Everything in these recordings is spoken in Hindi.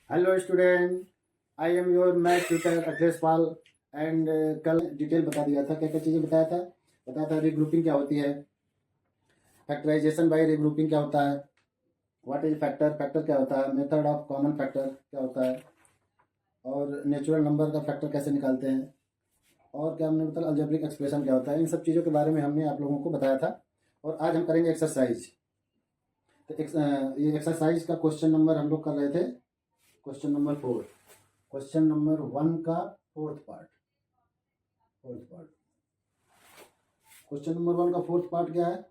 Hello student, I am your math tutor Akhilesh Pal. And कल डिटेल बता दिया था, क्या क्या चीज़ें बताया था रिग्रुपिंग क्या होती है, फैक्टराइजेशन बाय रिग्रुपिंग क्या होता है, व्हाट इज फैक्टर, फैक्टर क्या होता है, मेथड ऑफ कॉमन फैक्टर क्या होता है, और नेचुरल नंबर का फैक्टर कैसे निकालते हैं, और क्या हमने बताया अलजेब्रिक एक्सप्रेशन क्या होता है। इन सब चीज़ों के बारे में हमने आप लोगों को बताया था। और आज हम करेंगे एक्सरसाइज। तो ये एक्सरसाइज का क्वेश्चन नंबर हम लोग कर रहे थे, क्वेश्चन नंबर 4, क्वेश्चन नंबर 1 का फोर्थ पार्ट। क्वेश्चन नंबर 1 का फोर्थ पार्ट क्या है,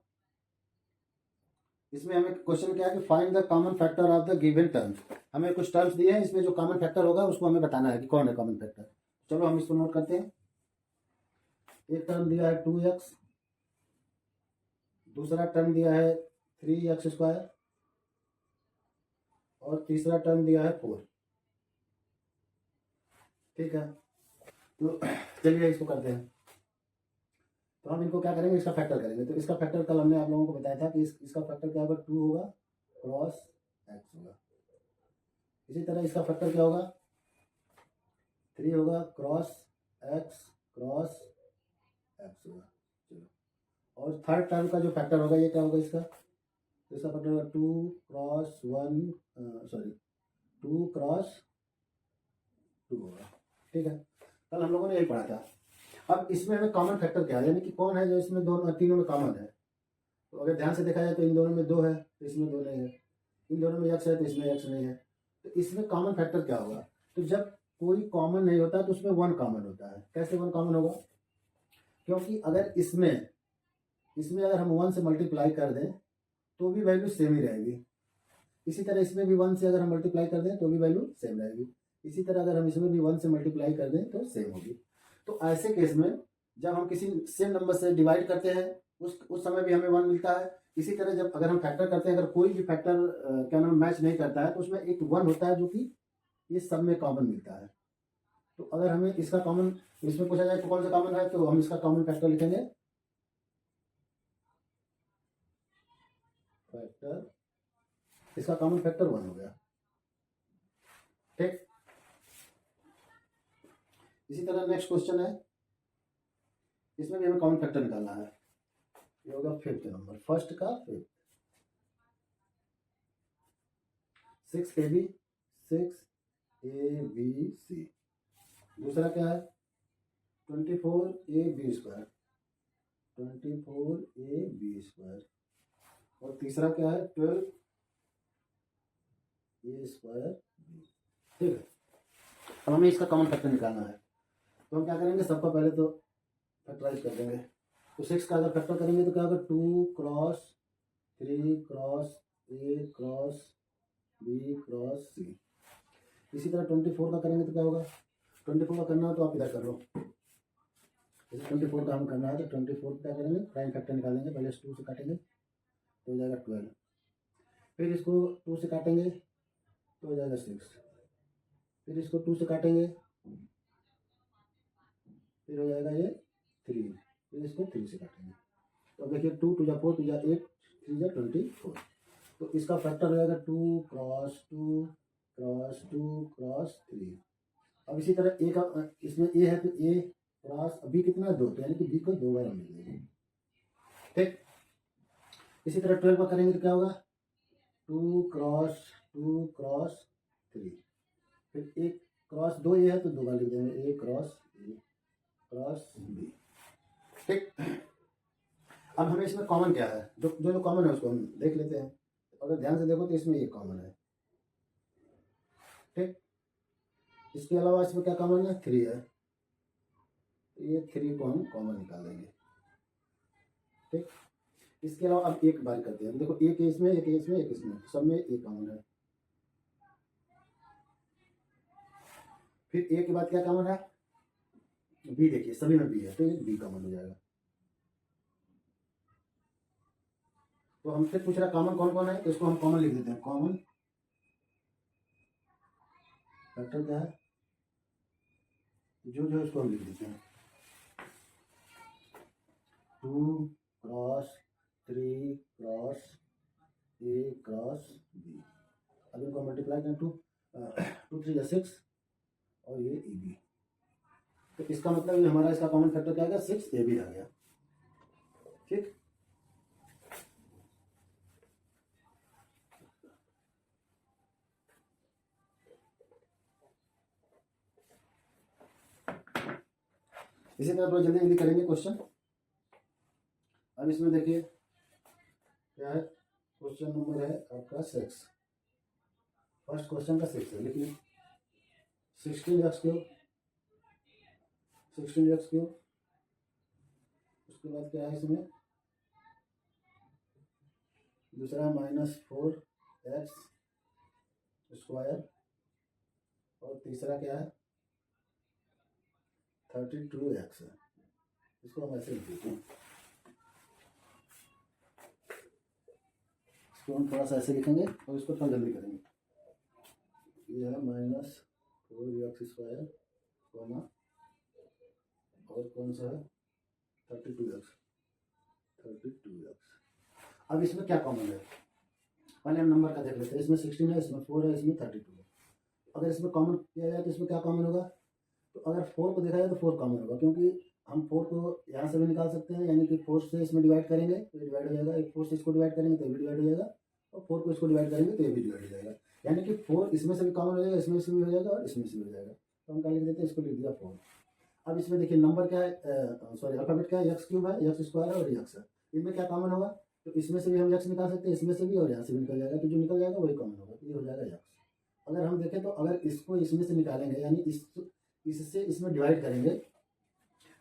इसमें हमें क्वेश्चन क्या है कि find the common factor of the given terms. हमें कुछ टर्म्स दिए हैं, इसमें जो कॉमन फैक्टर होगा उसको हमें बताना है कि कौन है कॉमन फैक्टर। चलो हम इसको नोट करते हैं। एक टर्म दिया है 2x, दूसरा टर्म दिया है 3x², और तीसरा टर्म दिया है 4। ठीक है, तो चलिए इसको करते हैं। तो हम इनको क्या करेंगे, इसका फैक्टर करेंगे। तो इसका फैक्टर कल हमने आप लोगों को बताया था कि इसका फैक्टर क्या होगा, 2 होगा क्रॉस x होगा। इसी तरह इसका फैक्टर क्या होगा, 3 होगा क्रॉस x क्रॉस x होगा। चलो, और थर्ड टर्म का जो फैक्टर होगा ये क्या होगा, इसका तो इसका फैक्टर होगा 2 क्रॉस 2 होगा। ठीक है, कल हम लोगों ने यही पढ़ा था। अब इसमें हमें कॉमन फैक्टर क्या है, यानी कि कौन है जो इसमें दोनों तीनों में कॉमन है। तो अगर ध्यान से देखा जाए तो इन दोनों में 2 है, तो इसमें 2 नहीं है। इन दोनों में x है तो इसमें x नहीं है। तो इसमें कॉमन फैक्टर क्या होगा, तो जब कोई कॉमन नहीं होता तो उसमें 1 कॉमन होता है। कैसे 1 कॉमन होगा, क्योंकि अगर इसमें इसमें अगर हम 1 से मल्टीप्लाई कर दें तो भी वैल्यू सेम ही रहेगी। इसी तरह इसमें भी 1 से अगर हम मल्टीप्लाई कर दें तो भी वैल्यू सेम रहेगी। इसी तरह अगर हम इसमें भी 1 से मल्टीप्लाई कर दें तो सेम होगी। तो ऐसे केस में जब हम किसी सेम नंबर से डिवाइड करते हैं उस समय भी हमें 1 मिलता है। इसी तरह जब अगर हम फैक्टर करते हैं, अगर कोई भी फैक्टर क्या नाम मैच नहीं करता है तो उसमें एक 1 होता है जो कि ये सब में कॉमन मिलता है। तो अगर हमें इसका कॉमन इसमें पूछा जाए तो कौन सा कॉमन है, तो हम इसका कॉमन फैक्टर लिखेंगे, फैक्टर इसका कॉमन फैक्टर 1 हो गया। ठीक, इसी तरह नेक्स्ट क्वेश्चन है, इसमें भी हमें कॉमन फैक्टर निकालना है। ये होगा 5th नंबर, फर्स्ट का 5th, 6AB 6ABC। दूसरा क्या है 24AB², 24AB²। और तीसरा क्या है 12A²। ठीक है, अब हमें इसका कॉमन फैक्टर निकालना है। तो हम क्या करेंगे, सबका पहले तो फैक्टराइज कर देंगे। तो 6 का अगर फैक्टर करेंगे तो क्या होगा, 2 cross 3 cross A cross B cross C। इसी तरह 24 का करेंगे तो क्या होगा, 24 का करना हो तो आप इधर कर लो। जैसे 24 का हम करना है तो 24 क्या करेंगे, प्राइम फैक्टर निकालेंगे। पहले 2 से काटेंगे तो हो जाएगा 12, फिर इसको 2 से काटेंगे तो हो जाएगा 6, फिर इसको 2 से काटेंगे फिर हो जाएगा ये 3, फिर इसको 3 से काटेंगे। तो अब देखिए 2 2 जा 4 2 जा 8 3 जा 24। तो इसका फैक्टर हो जाएगा 2 क्रॉस 2 क्रॉस 2 क्रॉस 3। अब इसी तरह ए का इसमें ए है तो ए क्रॉस बी कितना है 2, तो यानी कि बी को 2 बार हम लिख देंगे। ठीक, इसी तरह 12 का करेंगे तो क्या होगा, 2 क्रॉस 2 क्रॉस 3, फिर एक क्रॉस 2 ए है तो 2 बार लिख देंगे, ए क्रॉस बी। ठीक, अब हमें इसमें कॉमन क्या है, जो कॉमन है उसको हम देख लेते हैं। अगर ध्यान से देखो तो इसमें ये कॉमन है। ठीक, इसके अलावा इसमें क्या कॉमन है, 3 है, तो ये 3 को हम कॉमन निकाल देंगे। ठीक, इसके अलावा अब एक बार करते हैं, देखो एक इसमें एक इसमें एक इसमें, सब में एक कॉमन है। फिर ए के बाद क्या कॉमन है, बी, देखिए सभी में बी है तो ये बी कॉमन हो जाएगा। तो हमसे पूछ रहा कॉमन कौन कौन है, तो इसको हम कॉमन लिख देते हैं। कॉमन फैक्टर क्या है, जो इसको हम लिख देते हैं 2 cross 3 cross A cross B। अब इनको मल्टीप्लाई करें 2, 2 3 6 और ये ए बी। तो इसका मतलब ये हमारा इसका कॉमन फैक्टर क्या आ गया, 6 ए बी आ गया। ठीक, इसी तरह थोड़ा जल्दी जल्दी करेंगे क्वेश्चन। अब इसमें देखिए क्या है, क्वेश्चन नंबर है आपका 6। फर्स्ट क्वेश्चन का 6 है, लिखिए 16x3, 16x3। उसके बाद क्या है इसमें, दूसरा -4x², और तीसरा क्या है 32x है। इसको हम ऐसे लिख देते हैं, इसको हम थोड़ा सा ऐसे लिखेंगे और इसको थोड़ा जल्दी करेंगे। ये है -4x², और कौन सा है 32x। अब इसमें क्या कॉमन है, पहले हम नंबर का देख लेते हैं। इसमें 16 है, इसमें 4 है, इसमें 32 है। अगर इसमें कॉमन किया जाए तो इसमें क्या कॉमन होगा, तो अगर 4 को देखा जाए तो 4 कॉमन होगा, क्योंकि हम 4 को यहाँ से भी निकाल सकते हैं, यानी कि 4 से इसमें डिवाइड करेंगे तो ये डिवाइड हो जाएगा, एक 4 से इसको डिवाइड करेंगे तो ये भी डिवाइड हो जाएगा, और 4 को इसको डिवाइड करेंगे तो ये भी डिवाइड हो जाएगा। यानी कि 4 इसमें से भी कॉमन हो जाएगा, इसमें से भी हो जाएगा और इसमें से भी हो जाएगा। तो हम क्या लिख देते हैं, इसको लिख दिया 4। अब इसमें देखिए नंबर क्या है, सॉरी अल्फाबेट क्या है, x³ है, x² है और x है। इनमें क्या कॉमन होगा, तो इसमें से भी हम x निकाल सकते हैं, इसमें से भी, और यहाँ से भी निकल जाएगा, तो जो निकल जाएगा वही कॉमन होगा, तो ये हो जाएगा x। अगर हम देखें तो अगर इसको इसमें से निकालेंगे, यानी इससे इसमें डिवाइड करेंगे,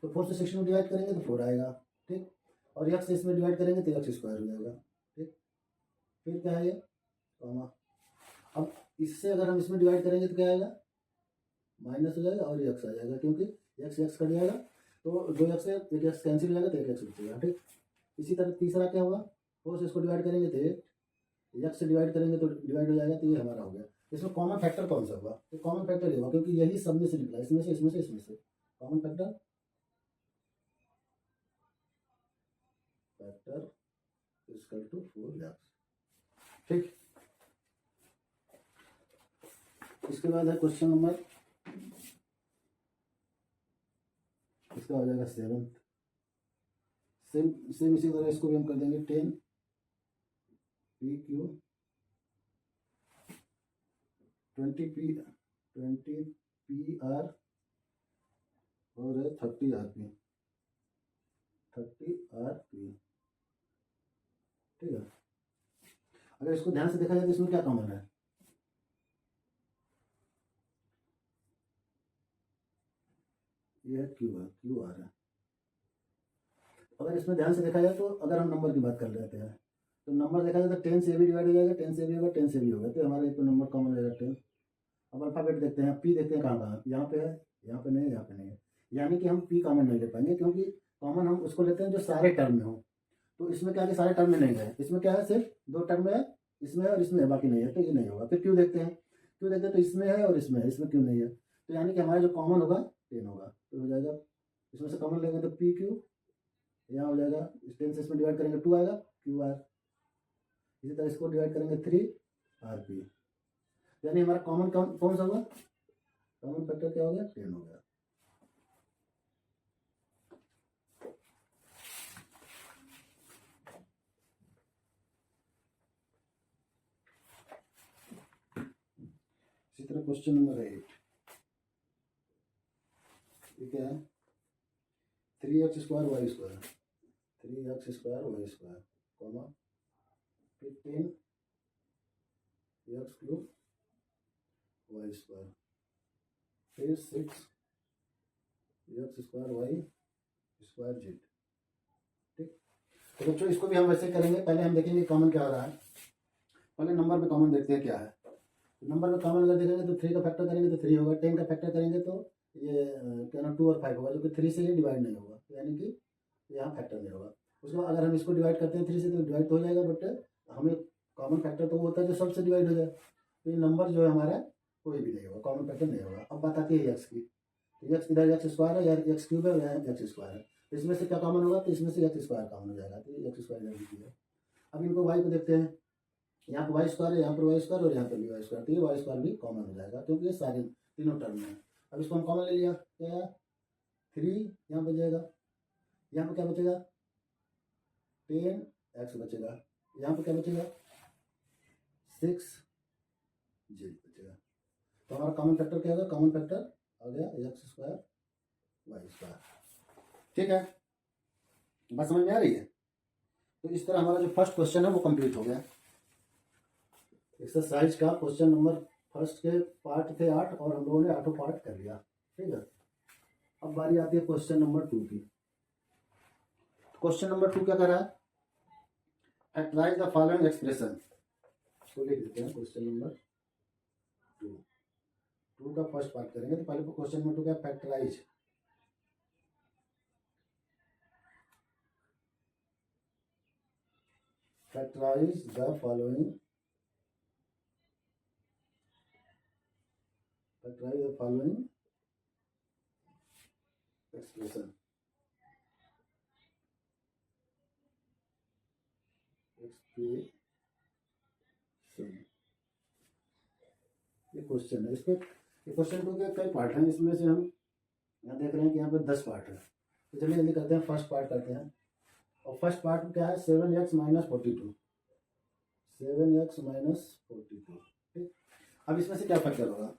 तो 4 से 16 में डिवाइड करेंगे तो 4 आएगा। ठीक, और x से इसमें डिवाइड करेंगे तो x² हो जाएगा। ठीक, फिर क्या है ये कॉमा। अब इससे अगर हम इसमें डिवाइड करेंगे तो क्या आएगा, माइनस हो जाएगा और ये x आ जाएगा, क्योंकि x कट जाएगा, तो 2x है, एक x कैंसिल हो जाएगा तो एक x बचेगा। ठीक, इसी तरह तीसरा क्या होगा, 4 से इसको डिवाइड करेंगे तो 8, x से डिवाइड करेंगे तो डिवाइड हो जाएगा, तो ये हमारा हो गया। इसमें कॉमन फैक्टर कौन सा होगा, तो कॉमन फैक्टर ये होगा, क्योंकि यही सब में से निकला, इसमें से इसमें से इसमें से common factor equal to 4x। ठीक, इसके बाद है क्वेश्चन नंबर, इसका हो जाएगा 7। सेम इसी तरह इसको भी हम कर देंगे 10 PQ 20PR और 30RP। ठीक है, अगर इसको ध्यान से देखा जाए तो इसमें क्या कॉमन है, ये है QR है। अगर इसमें ध्यान से देखा जाए तो अगर हम नंबर की बात कर लेते हैं, तो नंबर देखा जाए तो 10 से भी डिवाइड हो जाएगा, 10 से भी होगा, 10 से भी होगा, तो हमारा एक नंबर कॉमन हो जाएगा 10। अब अल्फाबेट देखते हैं, P देखते हैं कहाँ कहाँ, यहाँ पे है, यहाँ पे नहीं, यहाँ पे नहीं है, यानी कि हम P कॉमन नहीं ले पाएंगे, क्योंकि कॉमन हम उसको लेते हैं जो सारे टर्म में हो। तो इसमें क्या है कि सारे टर्म में नहीं है, इसमें क्या है सिर्फ 2 टर्म में है, इसमें और इसमें है, बाकी नहीं है, तो ये नहीं होगा। फिर Q देखते हैं, तो इसमें है और इसमें है, इसमें Q नहीं है, तो यानी कि हमारा जो कॉमन होगा 10 होगा, तो हो जाएगा इसमें से कॉमन लेंगे तो PQ, यहाँ हो जाएगा 10 से इसमें डिवाइड करेंगे 2 आएगा QR, इसी तरह इसको डिवाइड करेंगे 3RP, यानी हमारा कॉमन कौन सा होगा, कॉमन फैक्टर क्या हो गया, 10 हो गया। इसी तरह क्वेश्चन नंबर 8, ये क्या है, 3x² y², 3x² y², comma, फिर 10x³ y², फिर 6x² y²z। ठीक, तो बच्चों इसको भी हम वैसे करेंगे, पहले हम देखेंगे कॉमन क्या हो रहा है। पहले नंबर में कॉमन देखते हैं क्या है, तो नंबर में कॉमन अगर देखेंगे तो 3 का फैक्टर करेंगे तो 3 होगा, 10 का फैक्टर करेंगे तो ये क्या ना 2 और 5 होगा, जो कि 3 से ये डिवाइड नहीं होगा, यानी कि यहाँ फैक्टर नहीं होगा। उसके बाद अगर हम इसको डिवाइड करते हैं 3 से तो डिवाइड तो हो जाएगा, बट हमें कॉमन फैक्टर तो वो होता है जो सबसे डिवाइड हो जाए, तो ये नंबर जो है हमारा कोई भी नहीं होगा, कॉमन फैक्टर नहीं होगा। अब बात आती है एक्स की, तो एक्स इधर x² है, या x³ है, या x² है, तो इसमें से क्या कॉमन होगा, तो इसमें से x² कॉमन हो जाएगा, तो x² इधर लिखी है। अब इनको y को देखते हैं, यहाँ पर वाई स्क्वायर है, यहाँ पर वाई स्क्वायर और यहाँ पर भी वाई स्क्वायर, तो ये वाई स्क्वायर भी कॉमन हो जाएगा क्योंकि ये सारे तीनों टर्म में है। अब इसको हम कॉमन ले लिया, क्या आया 3 यहाँ बच जाएगा, यहाँ पर क्या बचेगा 10x बचेगा, यहाँ पर क्या बचेगा 6z बचेगा। तो हमारा कॉमन फैक्टर क्या होगा, कॉमन फैक्टर आ गया x स्क्वायर वाई स्क्वायर। ठीक है, बात समझ में आ रही है। तो इस तरह हमारा जो फर्स्ट क्वेश्चन है वो कंप्लीट हो गया। एक्सरसाइज का क्वेश्चन नंबर फर्स्ट के पार्ट थे 8 और हम लोगों ने 8 पार्ट कर लिया। ठीक है, अब बारी आती है क्वेश्चन नंबर 2 की। क्वेश्चन नंबर 2 क्या कर रहा है, फैक्टराइज द फॉलोइंग एक्सप्रेशन। तो लिख देते हैं क्वेश्चन नंबर 2 का फर्स्ट पार्ट करेंगे। तो पहले क्वेश्चन नंबर 2 क्या, फैक्टराइज द फॉलोइंग एक्सप्रेशन। ये क्वेश्चन है, इसके क्वेश्चन 2 के कई पार्ट हैं, इसमें से हम यहाँ देख रहे हैं कि यहाँ पे 10 पार्ट है। तो चलिए जल्दी करते हैं, फर्स्ट पार्ट करते हैं। और फर्स्ट पार्ट क्या है, 7x माइनस 42, 7x माइनस 42। ठीक, अब इसमें से क्या फैक्टर होगा,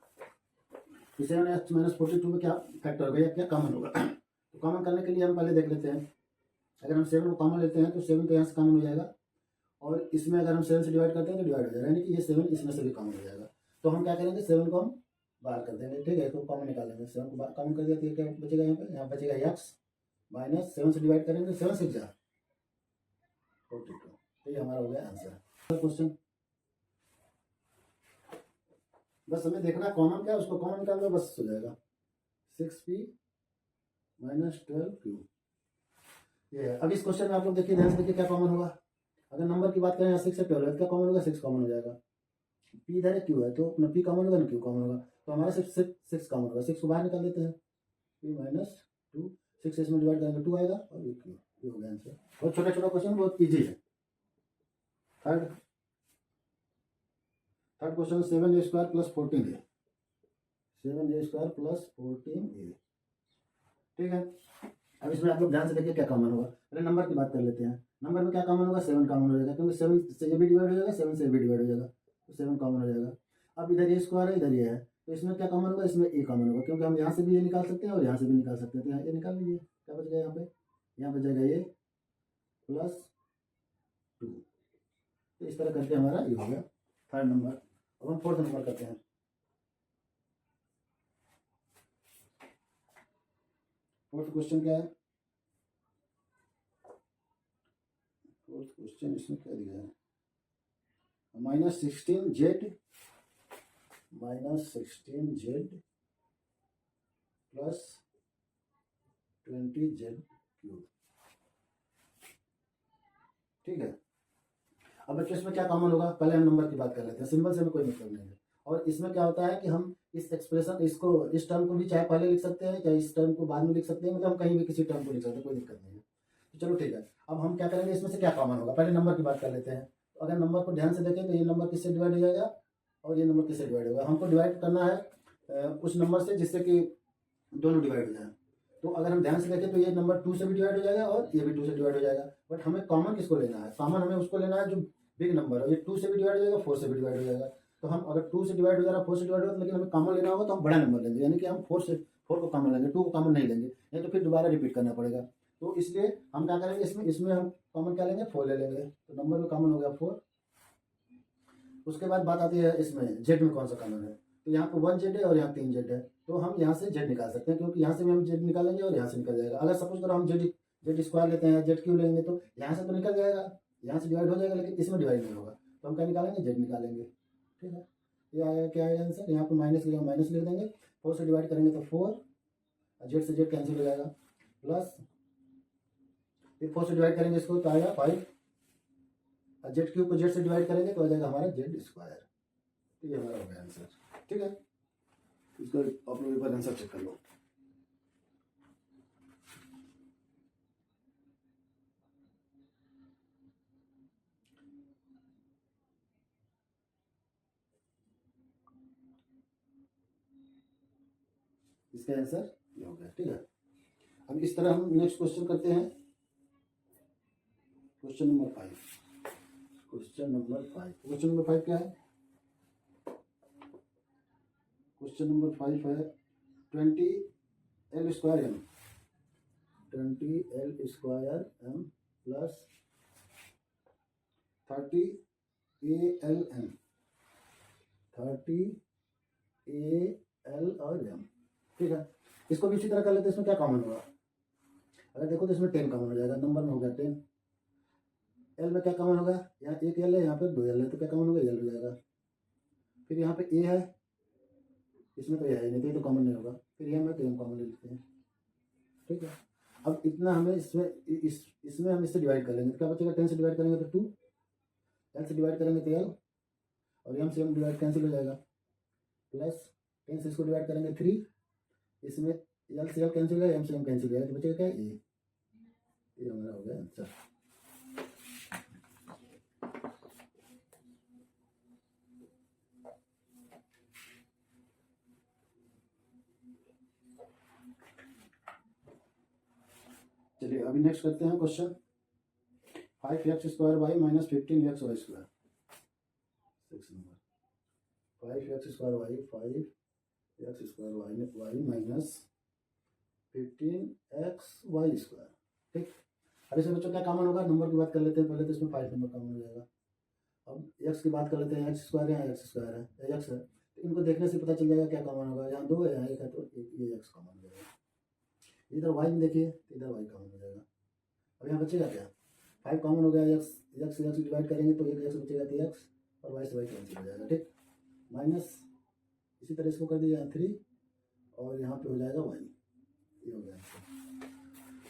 7x माइनस 42 में क्या फैक्टर होगा या क्या कॉमन होगा। तो कॉमन करने के लिए हम पहले देख लेते हैं। अगर हम 7 को कॉमन लेते हैं तो 7 तो यहाँ से कॉमन हो जाएगा, और इसमें अगर हम 7 से डिवाइड करते हैं तो डिवाइड हो जाएगा, यानी कि ये 7 इसमें से भी कॉमन हो जाएगा। तो हम क्या करेंगे, 7 को हम बाहर कर देंगे। ठीक है, तो कॉमन निकालेंगे, 7 को कॉमन कर दिया तो क्या बचेगा, यहाँ बचेगा x माइनस 7 से डिवाइड करेंगे, 7 से जा 42। तो ये हमारा हो गया आंसर। क्वेश्चन बस हमें देखना कॉमन क्या है, उसको कॉमन निकालना बस हो जाएगा, 6p माइनस 12q। ये है। अब इस क्वेश्चन में आप लोग देखिए, ध्यान से देखिए क्या कॉमन होगा। अगर नंबर की बात करें, यहाँ 6 से 12 है, क्या कॉमन होगा, 6 कॉमन हो जाएगा। p इधर है, q है, तो अपना p कॉमन होगा ना q कॉमन होगा, तो हमारा सिर्फ 6 कॉमन होगा। 6 को बाहर निकाल देते हैं, p माइनस 2, 6 इसमें डिवाइड करेंगे 2 आएगा, और ये q, ये हो गया आंसर। बहुत छोटा छोटा क्वेश्चन, बहुत ईजी है। Third question 7a square plus 14a, 7a square plus 14a। ठीक है, अब इसमें आप लोग ध्यान से देखिए क्या कॉमन होगा। पहले नंबर की बात कर लेते हैं। नंबर में क्या कॉमन होगा, 7 कॉमन हो जाएगा, क्योंकि 7 से ये भी डिवाइड हो जाएगा, 7 से भी डिवाइड हो जाएगा, तो 7 कॉमन हो जाएगा। अब इधर ये स्क्वायर है, इधर ये है, तो इसमें क्या कॉमन होगा, इसमें ए कॉमन होगा, क्योंकि हम यहाँ से भी ये निकाल सकते हैं और यहाँ से भी निकाल सकते हैं। तो यहाँ ये निकाल लीजिए, क्या बच गया यहाँ पे जाएगा ये प्लस 2। तो इस तरह करके हमारा ये हो गया थर्ड नंबर। अब हम फोर्थ नंबर करते हैं। फोर्थ क्वेश्चन क्या है, फोर्थ क्वेश्चन इसमें क्या दिया है, minus 16z plus 20z cube. ठीक है, अब बच्चों इसमें क्या कॉमन होगा, पहले हम नंबर की बात कर लेते हैं, सिंबल से हमें कोई मतलब नहीं है। और इसमें क्या होता है कि हम इस एक्सप्रेशन इसको, इस टर्म को भी चाहे पहले लिख सकते हैं, चाहे इस टर्म को बाद में लिख सकते हैं, मतलब हम कहीं भी किसी टर्म को लिख सकते हैं, कोई दिक्कत नहीं है। तो चलो ठीक है, अब हम क्या करेंगे, इसमें से क्या कॉमन होगा, पहले नंबर की बात कर लेते हैं। तो अगर नंबर को ध्यान से देखें तो ये नंबर किससे डिवाइड हो जाएगा और ये नंबर किससे डिवाइड होगा। हमको डिवाइड करना है उस नंबर से जिससे कि दोनों डिवाइड हो जाए। तो अगर हम ध्यान से देखें तो ये नंबर 2 से भी डिवाइड हो जाएगा और ये भी 2 से डिवाइड हो जाएगा। बट हमें कॉमन किसको लेना है, कॉमन हमें उसको लेना है जो बिग नंबर है। ये 2 से भी डिवाइड हो जाएगा, 4 से भी डिवाइड हो जाएगा। तो हम अगर 2 से डिवाइड हो जा रहा है, 4 से डिवाइड हो, लेकिन हमें कॉमन लेना होगा तो हम बड़ा नंबर लेंगे, यानी कि हम 4 को कॉमन लेंगे, 2 को कॉमन नहीं लेंगे, नहीं तो फिर दोबारा रिपीट करना पड़ेगा। तो इसलिए हम क्या करेंगे, इसमें हम कॉमन क्या लेंगे, 4 ले लेंगे। तो नंबर में कॉमन हो गया 4। उसके बाद बात आती है इसमें जेड में कौन सा कॉमन है। तो यहाँ पे 1 जेड है और यहाँ 3 जेड है, तो हम यहाँ से जेड निकाल सकते हैं, क्योंकि यहाँ से भी हम जेड निकालेंगे और यहाँ से निकल जाएगा। अगर सपोज करो हम जेड स्क्वायर लेते हैं, जेड क्यूब लेंगे, तो यहाँ से तो निकल जाएगा, यहाँ से डिवाइड हो जाएगा, लेकिन इसमें डिवाइड नहीं होगा। तो हम क्या निकालेंगे, जेड निकालेंगे। ठीक है, ये आएगा, क्या आएगा आंसर, यहाँ पे माइनस लिखेंगे, माइनस लिख देंगे, 4 से डिवाइड करेंगे तो 4, जेड से जेड कैंसिल हो जाएगा, प्लस फिर 4 से डिवाइड करेंगे इसको तो आएगा 5, और जेड क्यूब को जेड से डिवाइड करेंगे तो आ जाएगा हमारा जेड स्क्वायर। तो ये हमारा हो गया आंसर। ठीक है, इसको आप लोग एक बार आंसर चेक कर लो। इसका आंसर ये हो गया। ठीक है, अब इस तरह हम नेक्स्ट क्वेश्चन करते हैं। Question number 5। क्वेश्चन नंबर 5 क्या है? क्वेश्चन नंबर 5 है 20L square M, 20L square M plus 30ALM, 30AL और M। ठीक है, इसको भी इसी तरह कर लेते हैं। इसमें क्या कॉमन होगा? अगर देखो तो इसमें 10 कॉमन हो जाएगा, नंबर में हो गया 10। एल में क्या कॉमन होगा? यहाँ एक एल है, यहाँ पे 2 एल है, तो क्या कॉमन होगा? एल हो जाएगा। फिर यहाँ पे ए है, इसमें तो ये है नहीं, तो ये तो कॉमन नहीं होगा। फिर एम है तो एम कॉमन ले लेते हैं। ठीक है, अब इतना हमें इसमें हम इससे डिवाइड कर लेंगे तो क्या बचेगा? 10 से डिवाइड करेंगे तो 2, एल से डिवाइड करेंगे तो एल, और एम से एम डिवाइड कैंसिल हो जाएगा। प्लस 10 से इसको डिवाइड करेंगे 3, इसमें एल से एल कैंसिल हो जाएगा, एम से एम कैंसिल हो जाएगा, तो बचेगा क्या? ए। ये हमारा हो गया आंसर। चलिए अभी नेक्स्ट करते हैं question 5x square Y minus 15x Y square. 6 number 5x square Y, 5x square Y minus 15x Y square. ठीक, अब इसमें बच्चों क्या कॉमन होगा? नंबर की बात कर लेते हैं पहले, तो इसमें 5 नंबर कॉमन हो जाएगा। अब x की बात कर लेते हैं, x स्क्वायर है, x स्क्वायर है, x है, तो इनको देखने से पता चल जाएगा क्या कॉमन होगा। यहाँ 2 है, यहाँ 1 है, तो ये x कॉमन हो जाएगा। इधर y में देखिए, इधर y कॉमन हो जाएगा। अब यहाँ बचेगा क्या? 5 कॉमन हो गया, x डिवाइड करेंगे तो एक x बचेगा, तो x और y से y कैंसिल हो जाएगा। ठीक, माइनस इसी तरह इसको कर दिया 3, और यहाँ पे हो जाएगा y। ये हो गया।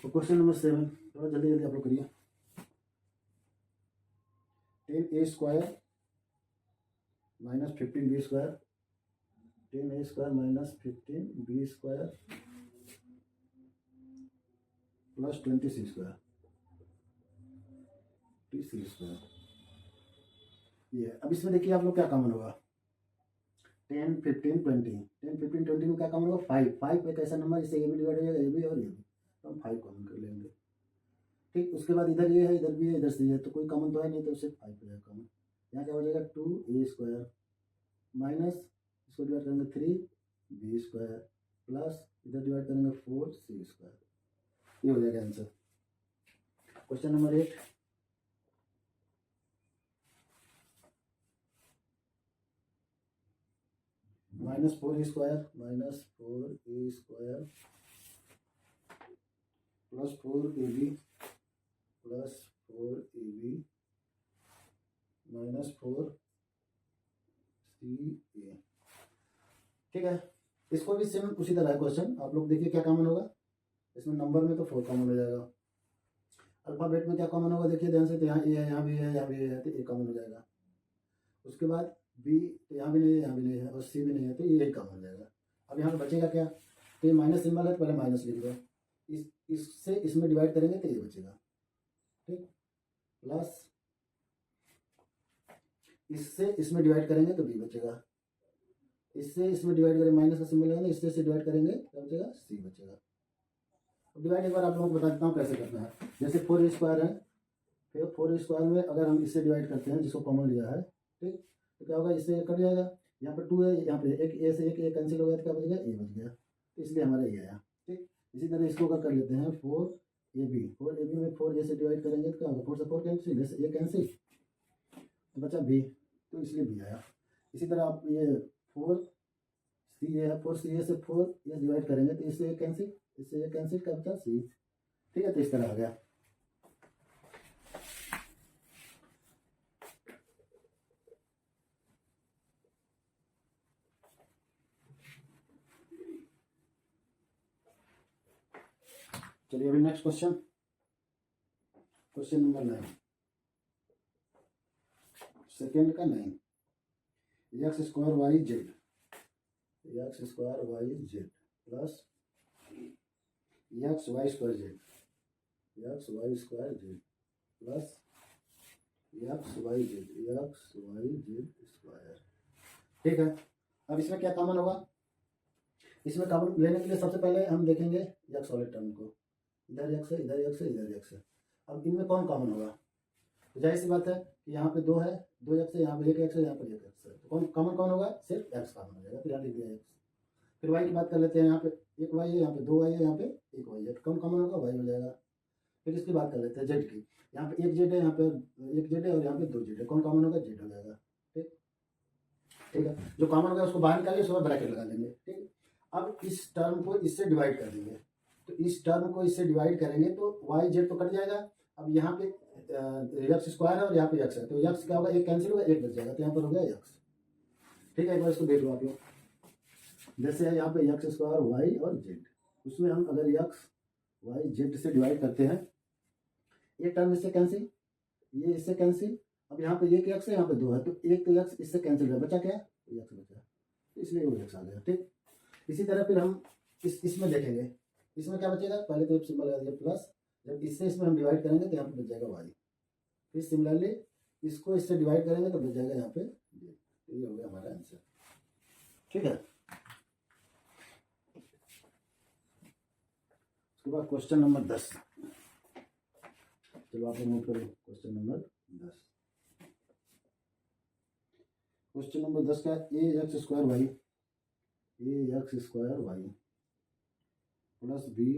तो क्वेश्चन नंबर 7, थोड़ा जल्दी जल्दी आप लोग करिए। 10a square minus 15b square, 10a square minus 15b square plus 20c square, T square. ये अब इसमें देखिए आप लोग क्या कॉमन होगा? 10, 15, 20। 10, 15, 20 में क्या कॉमन होगा? 5 एक ऐसा नंबर जिससे ये भी डिवाइड हो जाएगा, ये भी और ये भी, तो हम 5 कॉमन कर लेंगे। ठीक, उसके बाद इधर ये है, इधर भी है, इधर से है, तो कोई कॉमन तो है नहीं, तो सिर्फ 5 हो जाएगा कॉमन। यहाँ क्या हो जाएगा? 2a स्क्वायर माइनस इसको डिवाइड करेंगे 3b स्क्वायर प्लस इधर डिवाइड करेंगे 4c स्क्वायर। ये हो जाएगा answer. Question number 8, -4a square plus 4ab minus 4ca। ठीक है, इसको भी सेम उसी तरह है क्वेश्चन। आप लोग देखिए क्या कॉमन होगा इसमें? नंबर में तो 4 कॉमन हो जाएगा। अल्फाबेट में क्या कॉमन होगा? देखिए ध्यान से, तो यहाँ ए है, यहाँ भी है, यहाँ भी है, तो ए कॉमन हो जाएगा। उसके बाद बी, तो यहाँ भी नहीं है, यहाँ भी नहीं है, और सी भी नहीं है, तो ये कॉमन हो जाएगा। अब यहाँ पे बचेगा क्या? तो ये माइनस सिंबल है, तो पहले माइनस लिख दो। इससे इसमें डिवाइड करेंगे तो ये बचेगा। ठीक, प्लस इससे इसमें डिवाइड करेंगे तो बी बचेगा। इससे इसमें डिवाइड करेंगे, माइनस का सिंबल है ना, इससे डिवाइड करेंगे क्या बचेगा? सी बचेगा। डिवाइड एक बार आप लोगों को बता देता हूँ कैसे करना है। जैसे 4 स्क्वायर है, फिर 4 स्क्वायर में अगर हम इससे डिवाइड करते हैं, जिसको कॉमन लिया है, ठीक, तो क्या होगा? इससे कट जाएगा। यहाँ पर 2 है, यहाँ पे एक ए से एक ए कैंसिल हो गया, तो क्या बच गया? ए बच गया, तो इसलिए हमारा ये आया। ठीक, इसी तरह इसको अगर कर लेते हैं 4ab में 4a से डिवाइड करेंगे तो क्या होगा? 4 से 4 कैंसिल, ए कैंसिल, तो बचा बी, तो इसलिए बी आया। इसी तरह आप ये 4ca से 4a डिवाइड करेंगे तो इससे एक कैंसिल, इससे एक कैंसिल, का बचा सी। ठीक है, तो इस तरह आ गया। चलिए अभी next question, question number 9, second का 9। X square Y Z plus X Y square Z plus X Y Z square. ठीक है, अब इसमें क्या कॉमन होगा? इसमें कॉमन लेने के लिए सबसे पहले हम देखेंगे एक्स वाले टर्म को, इधर एक्स है, इधर एक्स है, इधर एक्स है। अब इनमें कौन कॉमन होगा? तो जाहिर सी बात है कि यहाँ पे 2 है, 2 एक्स है, यहाँ पे 1 एक्स है, यहाँ पर 1 एक्स है, तो कौन कॉमन कौन होगा? सिर्फ एक्स कॉमन हो जाएगा। फिर यहाँ लिख दिया एक्स। फिर वाई की बात कर लेते हैं, यहाँ पे 1 वाई है, यहाँ पे 2 वाई है, यहाँ पे 1 वाई है, तो कौन कॉमन होगा? वाई हो जाएगा। फिर इसकी बात कर लेते हैं जेड की, यहाँ पे 1 जेड है, यहाँ पे 1 जेड है और यहाँ पे 2 जेड है, कौन कॉमन होगा? जेड हो जाएगा। ठीक, ठीक है। जो कॉमन होगा उसको बाहर निकालिए, उसको ब्रैकेट लगा देंगे। ठीक, अब इस टर्म को इससे डिवाइड कर देंगे, तो इस टर्म को इससे डिवाइड करेंगे तो वाई जेड तो कट जाएगा। अब यहाँ पे एक्स स्क्वायर है और यहाँ पे एक्स है, तो एक्स क्या होगा? 1 कैंसिल होगा, 1 बच जाएगा, तो यहाँ पर हो गया एक्स। ठीक है, एक बार इसको देख लो आप लोग। जैसे है यहाँ पे एक्स स्क्वायर वाई और जेड, उसमें हम अगर एक्स वाई जेड से डिवाइड करते हैं, ये टर्म इससे कैंसिल, ये इससे कैंसिल। अब यहाँ पे 1 एक्स है, यहाँ पे 2 है, तो 1 एक्स इससे कैंसिल है, बचा क्या? एक्स बचा, तो इसलिए वो एक्स आ गया। ठीक, इसी तरह फिर हम इसमें देखेंगे, इसमें क्या बचेगा? पहले तो सिंबल लगा दिया प्लस, जब इससे इसमें हम डिवाइड करेंगे तो यहाँ पे बच जाएगा वाई। फिर सिमिलरली इसको इससे डिवाइड करेंगे तो बच जाएगा यहाँ पे जेड। तो ये हो गया हमारा आंसर। ठीक है, उसके बाद क्वेश्चन नंबर 10। चलो आप लोग नोट करो क्वेश्चन नंबर 10। क्वेश्चन नंबर 10 का a x square y plus b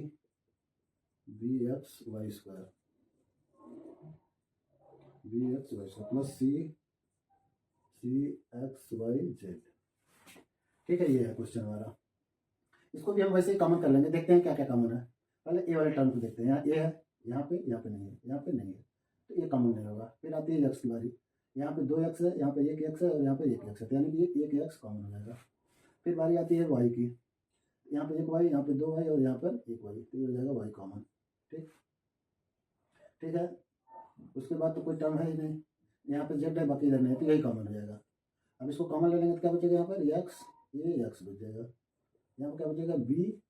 x Y square plus c x Y z. ठीक है, ये है क्वेश्चन हमारा। इसको भी हम वैसे ही कॉमन कर लेंगे, देखते हैं क्या क्या कॉमन है। पहले ए वाले टर्म को देखते हैं, यहाँ ए है, यहाँ पे नहीं है, यहाँ पे नहीं है, तो ये कॉमन नहीं होगा। फिर आती है एक्स की बारी, यहाँ पे 2 एक्स है, यहाँ पे 1 एक्स है और यहाँ पे 1 एक्स है, यानी कि ये 1 एक्स कॉमन हो जाएगा। फिर बारी आती है वाई की, यहाँ पे 1 वाई, यहाँ पे 2 वाई और यहाँ पर 1 वाई, तो ये हो जाएगा वाई कॉमन। ठीक, ठीक है। उसके बाद तो कोई टर्म है ही नहीं, यहाँ पे जेड है, बाकी इधर नहीं है, तो यही कॉमन हो जाएगा। अब इसको कॉमन ले लेंगे तो क्या बचेगा? यहाँ पर एक्स, ये एक्स बच जाएगा। यहाँ पर क्या बचेगा? बी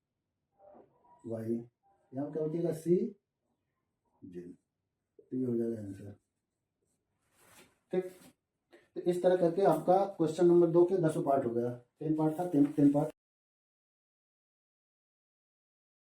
वाई, यहाँ पर क्या बचेगा? सी जेड, तो ये हो जाएगा आंसर। ठीक, तो इस तरह करके आपका क्वेश्चन नंबर 2 के 10 पार्ट हो गया। 10 पार्ट था, 10 पार्ट